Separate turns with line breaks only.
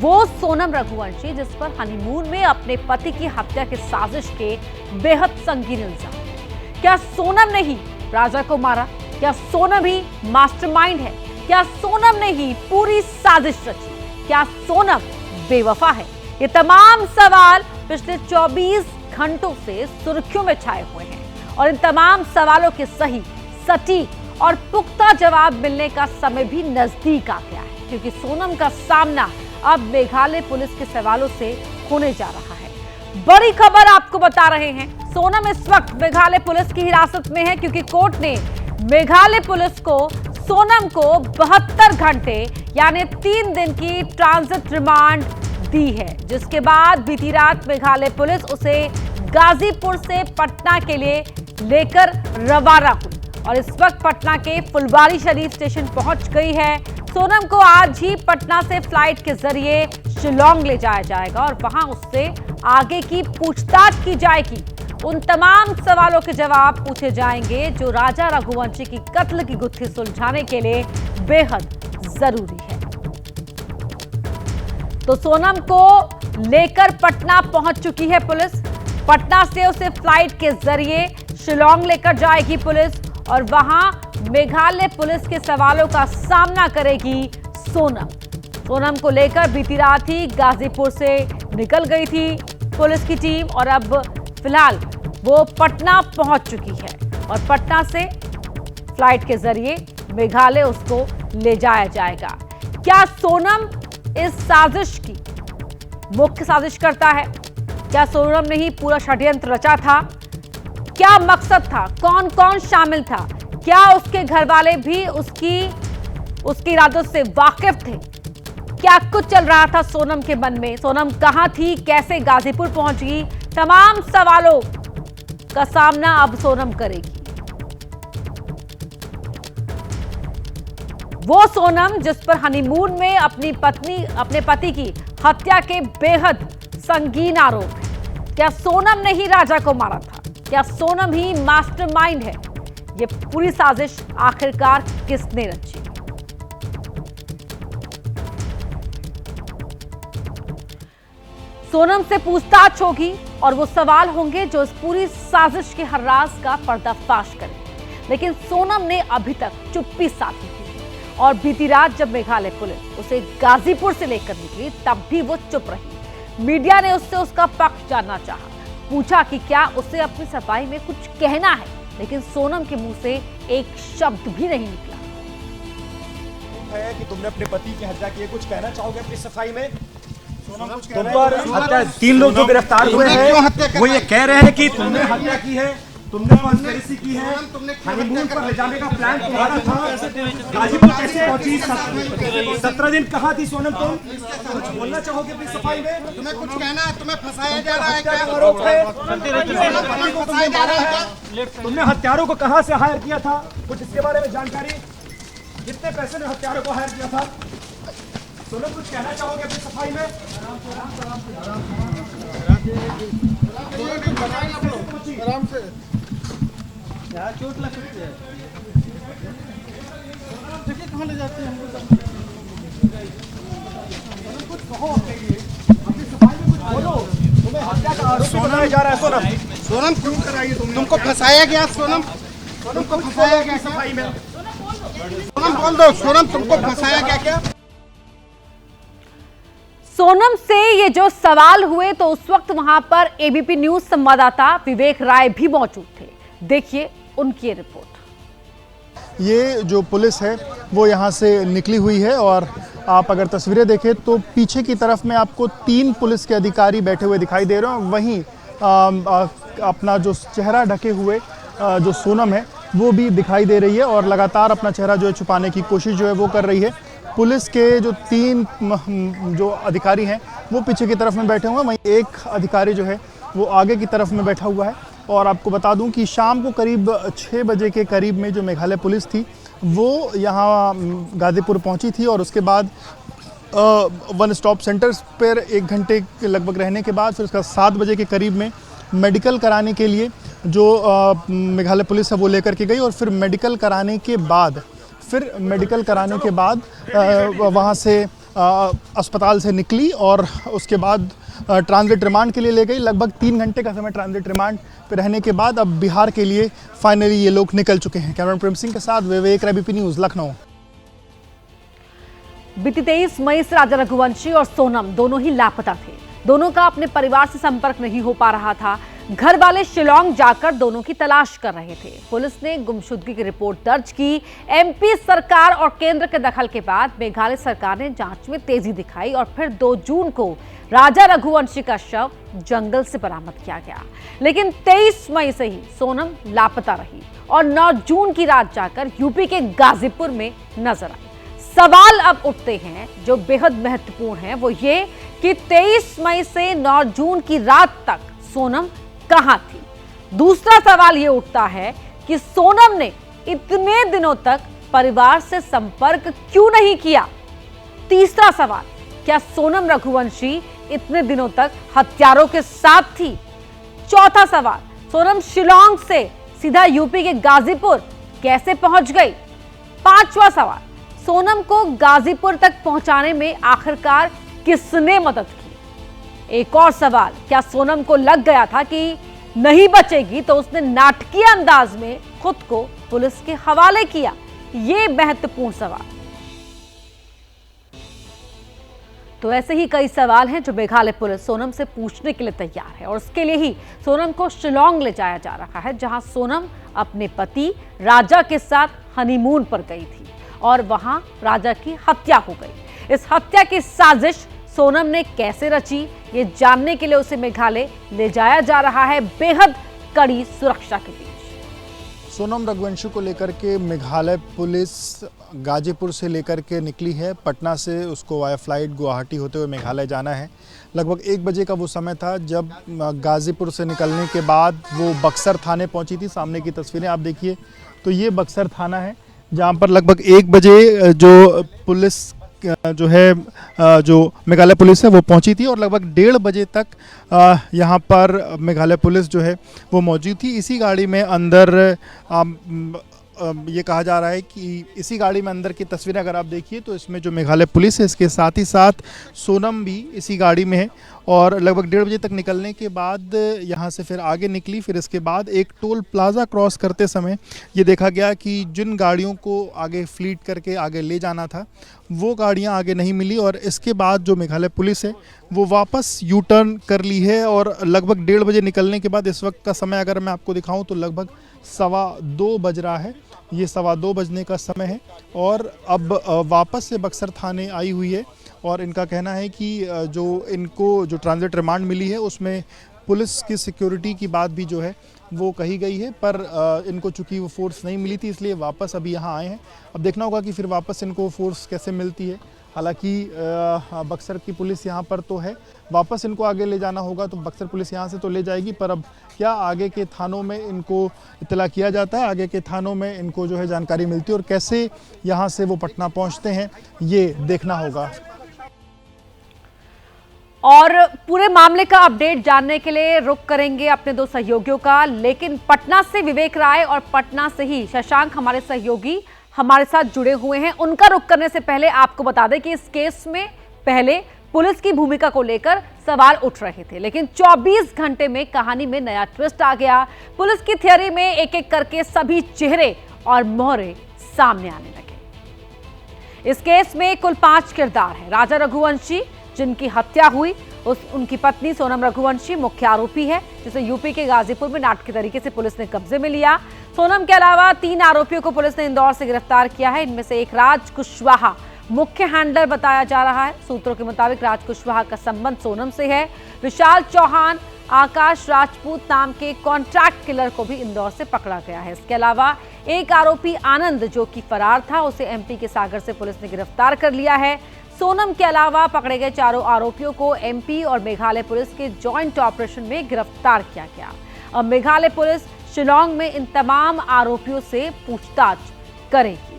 वो सोनम रघुवंशी जिस पर हनीमून में अपने पति की हत्या की साजिश के बेहद संगीन इल्जाम। क्या सोनम ने ही राजा को मारा? क्या सोनम ही मास्टरमाइंड है? क्या सोनम ने ही पूरी साजिश रची? क्या सोनम बेवफा है? ये तमाम सवाल पिछले 24 घंटों से सुर्खियों में छाए हुए हैं और इन तमाम सवालों के सही, सटीक और पुख्ता जवाब मिलने का समय भी नजदीक आ गया है, क्योंकि सोनम का सामना अब मेघालय पुलिस के सवालों से होने जा रहा है। बड़ी खबर आपको बता रहे हैं, सोनम इस वक्त मेघालय पुलिस की हिरासत में है, क्योंकि कोर्ट ने मेघालय पुलिस को सोनम को 72 घंटे यानी 3 दिन की ट्रांजिट रिमांड दी है, जिसके बाद बीती रात मेघालय पुलिस उसे गाजीपुर से पटना के लिए लेकर रवाना हुई और इस वक्त पटना के फुलवारी शरीफ स्टेशन पहुंच गई है। सोनम को आज ही पटना से फ्लाइट के जरिए शिलोंग ले जाया जाएगा और वहां उससे आगे की पूछताछ की जाएगी। उन तमाम सवालों के जवाब पूछे जाएंगे जो राजा रघुवंशी की कत्ल की गुत्थी सुलझाने के लिए बेहद जरूरी है। तो सोनम को लेकर पटना पहुंच चुकी है पुलिस। पटना से उसे फ्लाइट के जरिए शिलोंग लेकर जाएगी पुलिस और वहां मेघालय पुलिस के सवालों का सामना करेगी सोनम। सोनम को लेकर बीती रात ही गाजीपुर से निकल गई थी पुलिस की टीम और अब फिलहाल वो पटना पहुंच चुकी है और पटना से फ्लाइट के जरिए मेघालय उसको ले जाया जाएगा। क्या सोनम इस साजिश की मुख्य साजिश करता है? क्या सोनम ने ही पूरा षड्यंत्र रचा था? क्या मकसद था? कौन कौन शामिल था? क्या उसके घर वाले भी उसकी इरादों से वाकिफ थे? क्या कुछ चल रहा था सोनम के मन में? सोनम कहां थी? कैसे गाजीपुर पहुंच गई? तमाम सवालों का सामना अब सोनम करेगी। वो सोनम जिस पर हनीमून में अपने पति की हत्या के बेहद संगीन आरोप है। क्या सोनम ने ही राजा को मारा था? क्या सोनम ही मास्टरमाइंड है? ये पूरी साजिश आखिरकार किसने रची? सोनम से पूछताछ होगी और वो सवाल होंगे जो इस पूरी साजिश के हर राज का पर्दाफाश करेंगे। लेकिन सोनम ने अभी तक चुप्पी साधी थी और बीती रात जब मेघालय पुलिस उसे गाजीपुर से लेकर निकली तब भी वो चुप रही। मीडिया ने उससे उसका पक्ष जानना चाहा, पूछा कि क्या उसे अपनी सफाई में कुछ कहना है, लेकिन सोनम के मुंह से एक शब्द भी नहीं निकला।
है कि तुमने अपने पति की हत्या की है, कुछ कहना चाहोगे अपनी सफाई में?
तुम पर हत्या 3 लोग जो गिरफ्तार हुए हैं वो ये कह रहे हैं कि तुमने हत्या की है, तुमने कॉन्स्पिरेसी की है, हनीमून पर ले जाने का प्लान तुम्हारा था। गाजीपुर कैसे पहुंची? 17 दिन कहाँ थी सोनम? तुम कुछ बोलना चाहोगे अपनी सफाई में?
तुम्हें कुछ कहना है? तुम्हें फंसाया जा रहा है क्या?
आरोप है तुमने हत्यारों को कहाँ से हायर किया था? कुछ इसके बारे में जानकारी? कितने पैसे में हत्यारों को हायर किया था? सोनम कुछ कहना चाहोगे अपनी सफाई में?
आराम से
यार चोट लग सकती है। देखिए कहाँ ले जाते हैं हमको।
कुछ कहो अपनी सफाई में, कुछ बोलो। तुम्हें हत्या का आरोप लगाया जा रहा है सोनम।
सोनम क्यों कराई तुमको फंसाया गया? सोनम तुमको फंसाया गया
सफाई में?
सोनम बोल दो। सोनम तुमको फंसाया गया क्या?
सोनम से ये जो सवाल हुए तो उस वक्त वहां पर एबीपी न्यूज संवाददाता विवेक राय भी मौजूद थे। देखिए उनकी रिपोर्ट।
ये जो पुलिस है वो यहाँ से निकली हुई है और आप अगर तस्वीरें देखें तो पीछे की तरफ में आपको 3 पुलिस के अधिकारी बैठे हुए दिखाई दे रहे हैं। वहीं अपना जो चेहरा ढके हुए जो सोनम है वो भी दिखाई दे रही है और लगातार अपना चेहरा जो है छुपाने की कोशिश जो है वो कर रही है। पुलिस के जो 3 जो अधिकारी हैं वो पीछे की तरफ में बैठे हुए हैं, वहीं एक अधिकारी जो है वो आगे की तरफ में बैठा हुआ है। और आपको बता दूं कि शाम को करीब 6 बजे के करीब में जो मेघालय पुलिस थी वो यहाँ गाजीपुर पहुँची थी और उसके बाद वन स्टॉप सेंटर पर 1 घंटे के लगभग रहने के बाद फिर उसका 7 बजे के करीब में मेडिकल कराने के लिए जो मेघालय पुलिस है वो लेकर के गई और फिर मेडिकल कराने के बाद वहाँ से अस्पताल से निकली और उसके बाद ट्रांजिट रिमांड के लिए ले गई। लगभग 3 घंटे का समय ट्रांजिट रिमांड पे रहने के बाद अब बिहार के लिए फाइनली ये लोग निकल चुके हैं। कैमरामैन प्रेम सिंह के साथ विवेक, एबीपी न्यूज़, लखनऊ।
बीती 23 मई से राजा रघुवंशी और सोनम दोनों ही लापता थे। दोनों का अपने परिवार से संपर्क नहीं हो पा रहा था। घर वाले शिलांग जाकर दोनों की तलाश कर रहे थे। पुलिस ने गुमशुदगी की रिपोर्ट दर्ज की। एमपी सरकार और केंद्र के दखल के बाद मेघालय सरकार ने जांच में तेजी दिखाई और फिर 2 जून को राजा रघुवंशी का शव जंगल से बरामद किया गया। लेकिन 23 मई से ही सोनम लापता रही और 9 जून की रात जाकर यूपी के गाजीपुर में नजर आई। सवाल अब उठते हैं जो बेहद महत्वपूर्ण है, वो ये कि 23 मई से 9 जून की रात तक सोनम कहां थी। दूसरा सवाल ये उठता है कि सोनम ने इतने दिनों तक परिवार से संपर्क क्यों नहीं किया। तीसरा सवाल, क्या सोनम रघुवंशी इतने दिनों तक हत्यारों के साथ थी। चौथा सवाल, सोनम शिलांग से सीधा यूपी के गाजीपुर कैसे पहुंच गई। पांचवा सवाल, सोनम को गाजीपुर तक पहुंचाने में आखिरकार किसने मदद की। एक और सवाल, क्या सोनम को लग गया था कि नहीं बचेगी तो उसने नाटकीय अंदाज में खुद को पुलिस के हवाले किया। ये महत्वपूर्ण सवाल। तो ऐसे ही कई सवाल हैं जो मेघालय पुलिस सोनम से पूछने के लिए तैयार है और उसके लिए ही सोनम को शिलांग ले जाया जा रहा है, जहां सोनम अपने पति राजा के साथ हनीमून पर गई थी और वहां राजा की हत्या हो गई। इस हत्या की साजिश सोनम ने कैसे रची, ये जानने के लिए उसे मेघालय ले जाया जा रहा है बेहद कड़ी सुरक्षा के बीच।
सोनम रघुवंशी को लेकर के मेघालय पुलिस गाजीपुर से लेकर के निकली है। पटना से उसको वाया फ्लाइट गुवाहाटी होते हुए मेघालय जाना है। लगभग 1 बजे का वो समय था जब गाजीपुर से निकलने के बाद वो बक्सर थाने पहुंची थी। सामने की तस्वीरें आप देखिए तो ये बक्सर थाना है, जहां पर लगभग 1 बजे जो पुलिस जो है जो मेघालय पुलिस है वो पहुंची थी और लगभग 1:30 बजे तक यहाँ पर मेघालय पुलिस जो है वो मौजूद थी। इसी गाड़ी में अंदर ये कहा जा रहा है कि इसी गाड़ी में अंदर की तस्वीरें अगर आप देखिए तो इसमें जो मेघालय पुलिस है इसके साथ ही साथ सोनम भी इसी गाड़ी में है और लगभग 1:30 बजे तक निकलने के बाद यहाँ से फिर आगे निकली। फिर इसके बाद एक टोल प्लाजा क्रॉस करते समय ये देखा गया कि जिन गाड़ियों को आगे फ्लीट करके आगे ले जाना था वो गाड़ियाँ आगे नहीं मिली और इसके बाद जो मेघालय पुलिस है वो वापस यू टर्न कर ली है और लगभग 1:30 बजे निकलने के बाद इस वक्त का समय अगर मैं आपको दिखाऊँ तो लगभग 2:15 बज रहा है। ये 2:15 बजने का समय है और अब वापस से बक्सर थाने आई हुई है और इनका कहना है कि जो इनको जो ट्रांजिट रिमांड मिली है उसमें पुलिस की सिक्योरिटी की बात भी जो है वो कही गई है, पर इनको चूंकि वो फोर्स नहीं मिली थी इसलिए वापस अभी यहाँ आए हैं। अब देखना होगा कि फिर वापस इनको फोर्स कैसे मिलती है। हालांकि बक्सर की पुलिस यहाँ पर तो है, वापस इनको आगे ले जाना होगा तो बक्सर पुलिस यहाँ से तो ले जाएगी, पर अब क्या आगे के थानों में इनको इत्तला किया जाता है, आगे के थानों में इनको जो है जानकारी मिलती है और कैसे यहाँ से वो पटना पहुँचते हैं ये देखना होगा।
और पूरे मामले का अपडेट जानने के लिए रुख करेंगे अपने 2 सहयोगियों का, लेकिन पटना से विवेक राय और पटना से ही शशांक हमारे सहयोगी हमारे साथ जुड़े हुए हैं। उनका रुख करने से पहले आपको बता दें कि इस केस में पहले पुलिस की भूमिका को लेकर सवाल उठ रहे थे, लेकिन 24 घंटे में कहानी में नया ट्विस्ट आ गया। पुलिस की थियरी में एक एक करके सभी चेहरे और मोहरे सामने आने लगे। इस केस में कुल 5 किरदार हैं। राजा रघुवंशी जिनकी हत्या हुई, उनकी पत्नी सोनम रघुवंशी मुख्य आरोपी है, जिसे यूपी के गाजीपुर में नाटकीय तरीके से पुलिस ने कब्जे में लिया। सोनम के अलावा 3 आरोपियों को पुलिस ने इंदौर से गिरफ्तार किया है। इनमें से एक राज कुशवाहा मुख्य हैंडलर बताया जा रहा है। सूत्रों के मुताबिक राज कुशवाहा का संबंध सोनम से है। विशाल चौहान, आकाश राजपूत नाम के कॉन्ट्रैक्ट किलर को भी इंदौर से पकड़ा गया है। इसके अलावा एक आरोपी आनंद जो कि फरार था, उसे एमपी के सागर से पुलिस ने गिरफ्तार कर लिया है। सोनम के अलावा पकड़े गए 4 आरोपियों को एमपी और मेघालय पुलिस के जॉइंट ऑपरेशन में गिरफ्तार किया गया। अब मेघालय पुलिस शिलांग में इन तमाम आरोपियों से पूछताछ करेगी।